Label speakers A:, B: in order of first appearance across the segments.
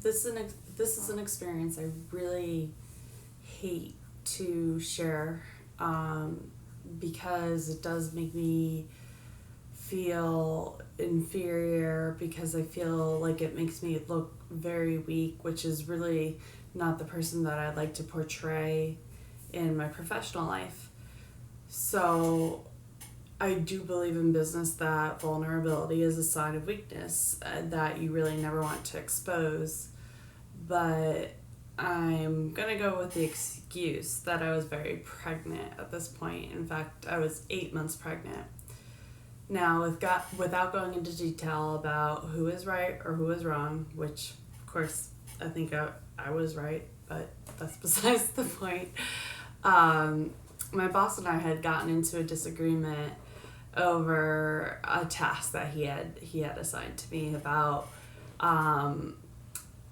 A: this is an experience I really hate to share, because it does make me feel inferior, because I feel like it makes me look very weak, which is really not the person that I'd like to portray in my professional life. So I do believe in business that vulnerability is a sign of weakness, that you really never want to expose. But I'm going to go with the excuse that I was very pregnant at this point. In fact, I was 8 months pregnant. Now, without going into detail about who is right or who is wrong, which, of course, I think I was right, but that's besides the point. My boss and I had gotten into a disagreement over a task that he had assigned to me about,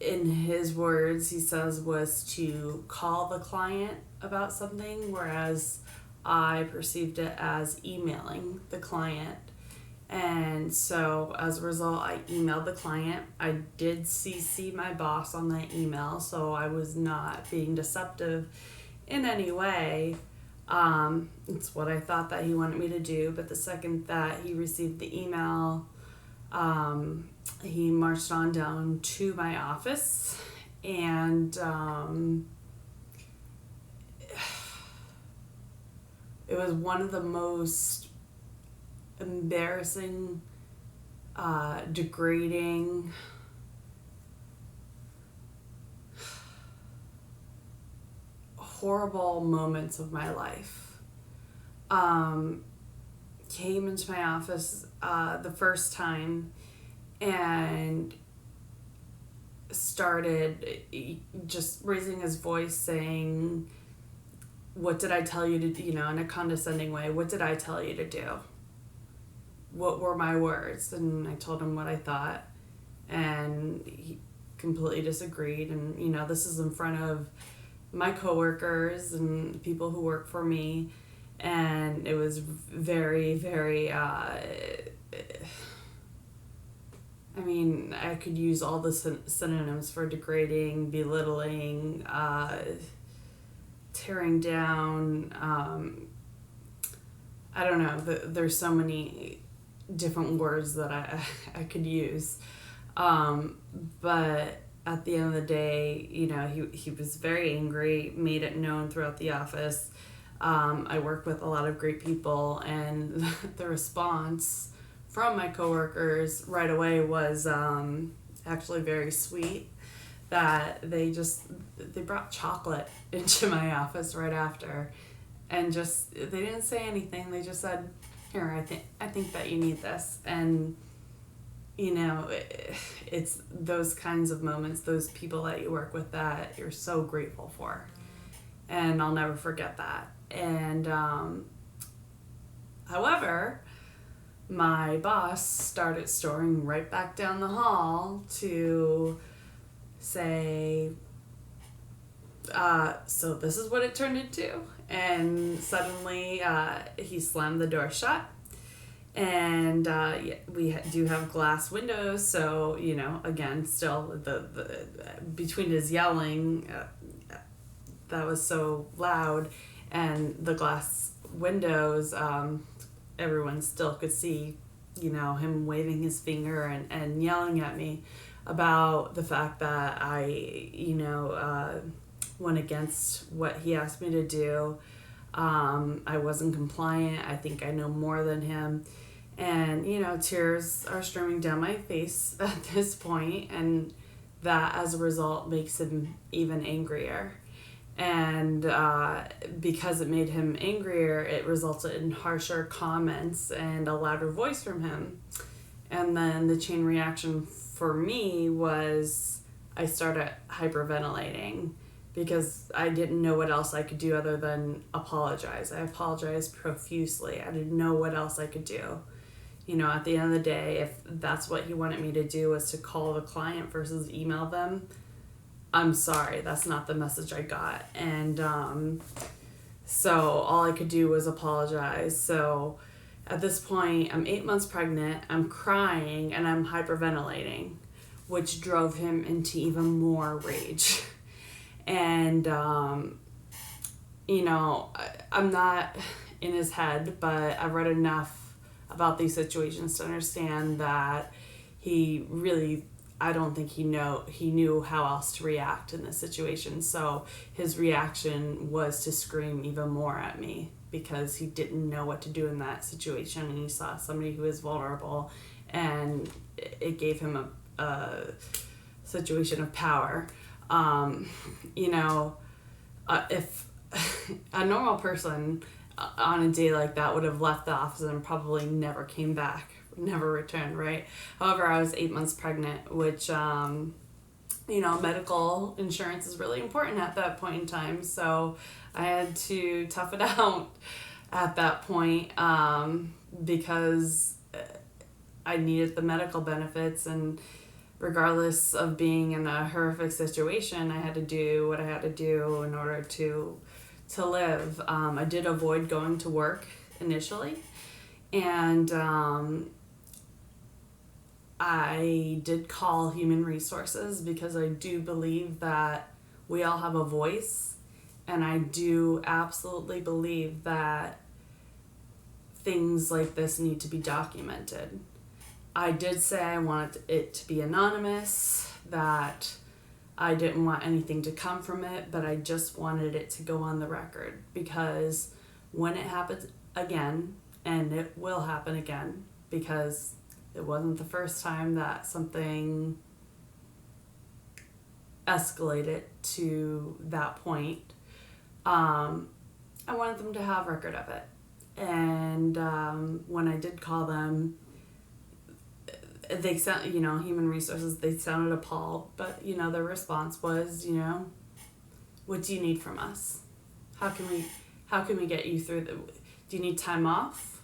A: in his words, he says, was to call the client about something, whereas I perceived it as emailing the client. And so as a result, I emailed the client. I did CC my boss on that email, so I was not being deceptive in any way. It's what I thought that he wanted me to do, but the second that he received the email, he marched on down to my office, and it was one of the most embarrassing, degrading, horrible moments of my life. Came into my office the first time and started just raising his voice, saying, "What did I tell you to do?" In a condescending way. "What did I tell you to do? What were my words?" And I told him what I thought, and he completely disagreed. And this is in front of my coworkers and people who work for me, and it was very, very, I could use all the synonyms for degrading, belittling, tearing down. I don't know. There's so many different words that I could use. But at the end of the day, he was very angry, made it known throughout the office. I work with a lot of great people, and the response from my coworkers right away was actually very sweet. That they brought chocolate into my office right after, and they didn't say anything. They just said, "Here, I think that you need this." And it's those kinds of moments, those people that you work with that you're so grateful for, and I'll never forget that. And however, my boss started storming right back down the hall to say, "So this is what it turned into." And suddenly he slammed the door shut. And we do have glass windows, so again, still the between his yelling, that was so loud, and the glass windows, everyone still could see him waving his finger and yelling at me about the fact that I went against what he asked me to do. I wasn't compliant. I think I know more than him. And, tears are streaming down my face at this point, and that, as a result, makes him even angrier. And because it made him angrier, it resulted in harsher comments and a louder voice from him. And then the chain reaction for me was I started hyperventilating, because I didn't know what else I could do other than apologize. I apologized profusely. I didn't know what else I could do. At the end of the day, if that's what he wanted me to do, was to call the client versus email them, I'm sorry, that's not the message I got. And so all I could do was apologize. So at this point, I'm 8 months pregnant, I'm crying, and I'm hyperventilating, which drove him into even more rage. And, I'm not in his head, but I've read enough about these situations to understand that I don't think he knew how else to react in this situation. So his reaction was to scream even more at me because he didn't know what to do in that situation, and he saw somebody who is vulnerable, and it gave him a situation of power. If a normal person on a day like that would have left the office and probably never came back, never returned, right? However, I was 8 months pregnant, which, medical insurance is really important at that point in time. So I had to tough it out at that point because I needed the medical benefits, and regardless of being in a horrific situation, I had to do what I had to do in order to live. I did avoid going to work initially, and I did call Human Resources because I do believe that we all have a voice, and I do absolutely believe that things like this need to be documented. I did say I wanted it to be anonymous, that I didn't want anything to come from it, but I just wanted it to go on the record, because when it happens again, and it will happen again, because it wasn't the first time that something escalated to that point, I wanted them to have record of it. And when I did call them, they sound, Human Resources, they sounded appalled, but their response was, what do you need from us? How can we get you through do you need time off?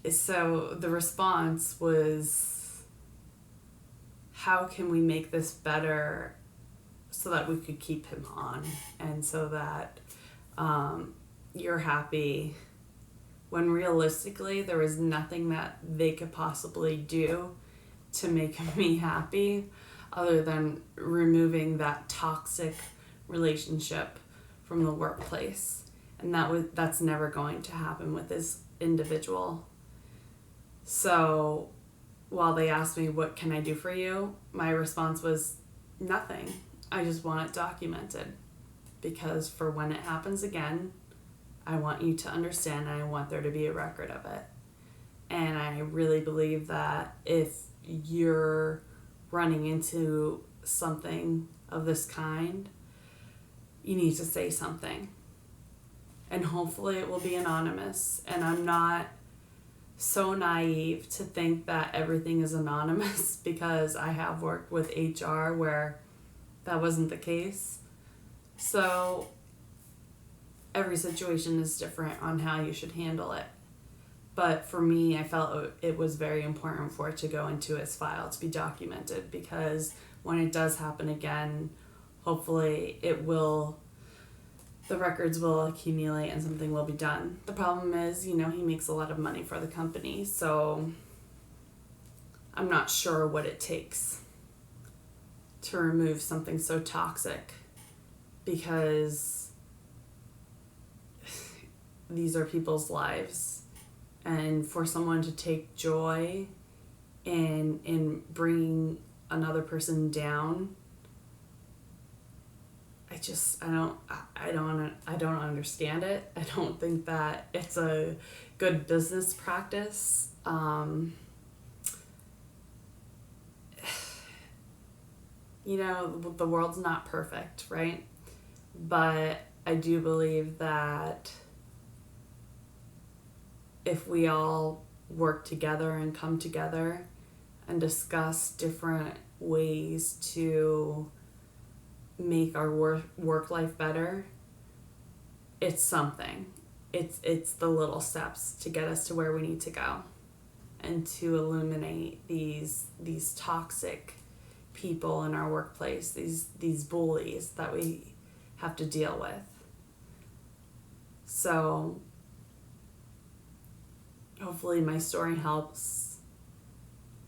A: So the response was, how can we make this better so that we could keep him on, and so that you're happy, when realistically there was nothing that they could possibly do to make me happy other than removing that toxic relationship from the workplace. And that's never going to happen with this individual. So while they asked me, what can I do for you? My response was nothing. I just want it documented, because for when it happens again, I want you to understand, and I want there to be a record of it. And I really believe that if you're running into something of this kind, you need to say something. And hopefully it will be anonymous. And I'm not so naive to think that everything is anonymous, because I have worked with HR where that wasn't the case. So every situation is different on how you should handle it. But for me, I felt it was very important for it to go into his file, to be documented, because when it does happen again, hopefully the records will accumulate and something will be done. The problem is, he makes a lot of money for the company, so I'm not sure what it takes to remove something so toxic, because these are people's lives, and for someone to take joy in bringing another person down, I don't understand it. I don't think that it's a good business practice. The world's not perfect, right? But I do believe that if we all work together and come together and discuss different ways to make our work life better, it's something. It's the little steps to get us to where we need to go, and to eliminate these toxic people in our workplace, these bullies that we have to deal with. So hopefully my story helps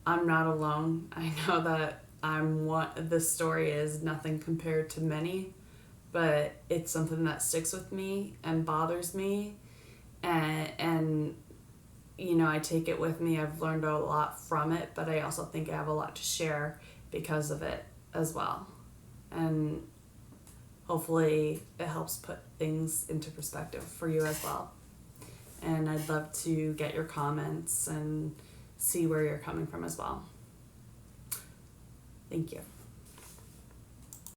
A: I'm not alone. I know that this story is nothing compared to many, but it's something that sticks with me and bothers me, and I take it with me. I've learned a lot from it, but I also think I have a lot to share because of it as well. And hopefully it helps put things into perspective for you as well. And I'd love to get your comments and see where you're coming from as well. Thank you.